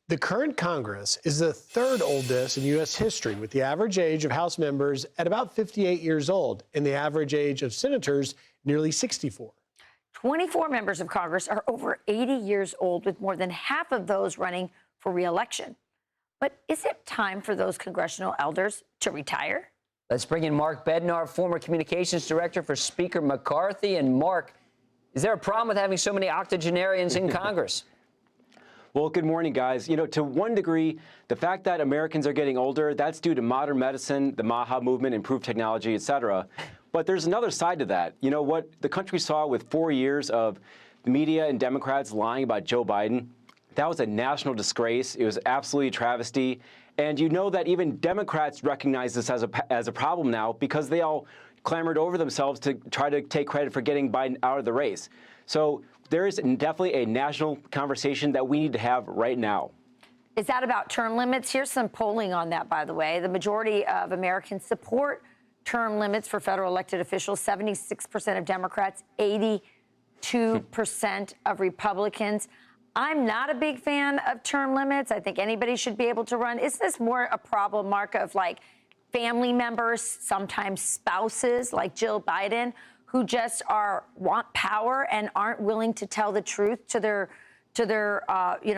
The current Congress is the third oldest in U.S. history, with the average age of House members at about 58 years old and the average age of senators nearly 64. 24 members of Congress are over 80 years old, with more than half of those running for re-election. But is it time for those congressional elders to retire? Let's bring in Mark Bednar, former communications director for Speaker McCarthy. And Mark, is there a problem with having so many octogenarians in Congress? Well, good morning, guys. You know, to one degree, the fact that Americans are getting older, that's due to modern medicine, the MAHA movement, improved technology, et cetera. But there's another side to that. You know, what the country saw with 4 years of the media and Democrats lying about Joe Biden, that was a national disgrace. It was absolutely a travesty. And you know that even Democrats recognize this as a problem now, because they all clamored over themselves to try to take credit for getting Biden out of the race. So there is definitely a national conversation that we need to have right now. Is that about term limits? Here's some polling on that, by the way. The majority of Americans support term limits for federal elected officials. 76% of Democrats, 82% of Republicans. I'm not a big fan of term limits. I think anybody should be able to run. Is this more a problem, Mark, of like family members, sometimes spouses like Jill Biden, who just want power and aren't willing to tell the truth to their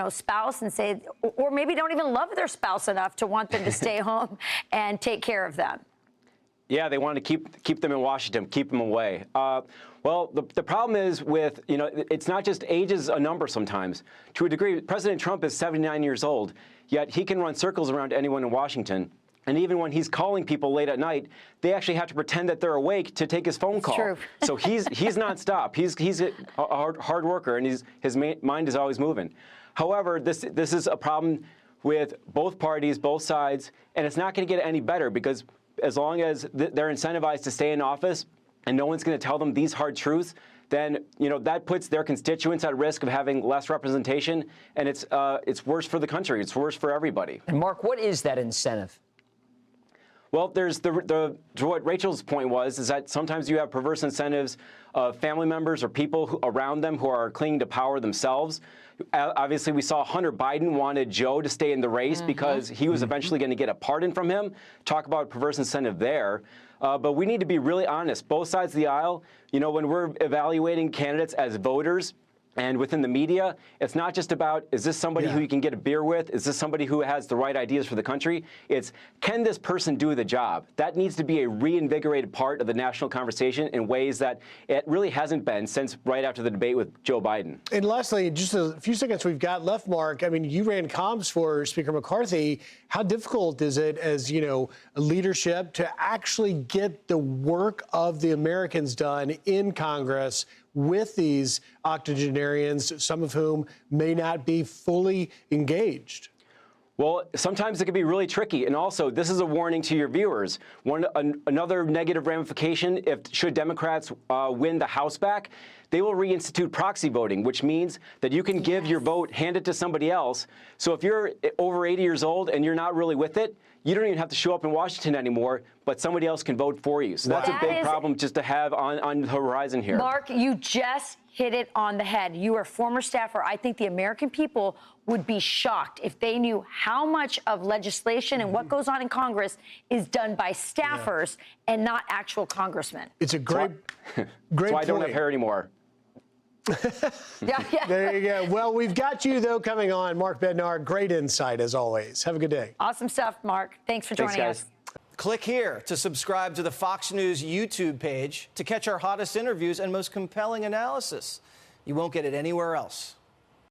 spouse, and say, or maybe don't even love their spouse enough to want them to stay home and take care of them? Yeah, they want to keep them in Washington, keep them away. Well, the problem is with, you know, it's not just age is a number sometimes. To a degree, President Trump is 79 years old, yet he can run circles around anyone in Washington. And even when he's calling people late at night, they actually have to pretend that they're awake to take his phone call. True. So he's nonstop. He's a hard worker, and his mind is always moving. However, this is a problem with both parties, both sides, and it's not going to get any better, because as long as they're incentivized to stay in office and no one's going to tell them these hard truths, then that puts their constituents at risk of having less representation, and it's worse for the country. It's worse for everybody. And Mark, what is that incentive? Well, there's what Rachel's point was, is that sometimes you have perverse incentives of family members or people around them who are clinging to power themselves. Obviously, we saw Hunter Biden wanted Joe to stay in the race because he was eventually going to get a pardon from him. Talk about perverse incentive there. But we need to be really honest. Both sides of the aisle, when we're evaluating candidates as voters, and within the media, it's not just about, is this somebody who you can get a beer with? Is this somebody who has the right ideas for the country? It's, can this person do the job? That needs to be a reinvigorated part of the national conversation in ways that it really hasn't been since right after the debate with Joe Biden. And lastly, just a few seconds we've got left, Mark. I mean, you ran comms for Speaker McCarthy. How difficult is it as, leadership to actually get the work of the Americans done in Congress with these octogenarians, some of whom may not be fully engaged? Well, sometimes it can be really tricky. And also, this is a warning to your viewers. Another negative ramification, should Democrats win the House back, they will reinstitute proxy voting, which means that you can give your vote, hand it to somebody else. So if you're over 80 years old and you're not really with it, you don't even have to show up in Washington anymore, but somebody else can vote for you. So that's a big problem just to have on the horizon here. Mark, you just hit it on the head. You are a former staffer. I think the American people would be shocked if they knew how much of legislation and what goes on in Congress is done by staffers and not actual congressmen. It's a great That's why I don't have hair anymore. There you go. Well, we've got you, though, coming on. Mark Bednar, great insight, as always. Have a good day. Awesome stuff, Mark. Thanks for joining us. Click here to subscribe to the Fox News YouTube page to catch our hottest interviews and most compelling analysis. You won't get it anywhere else.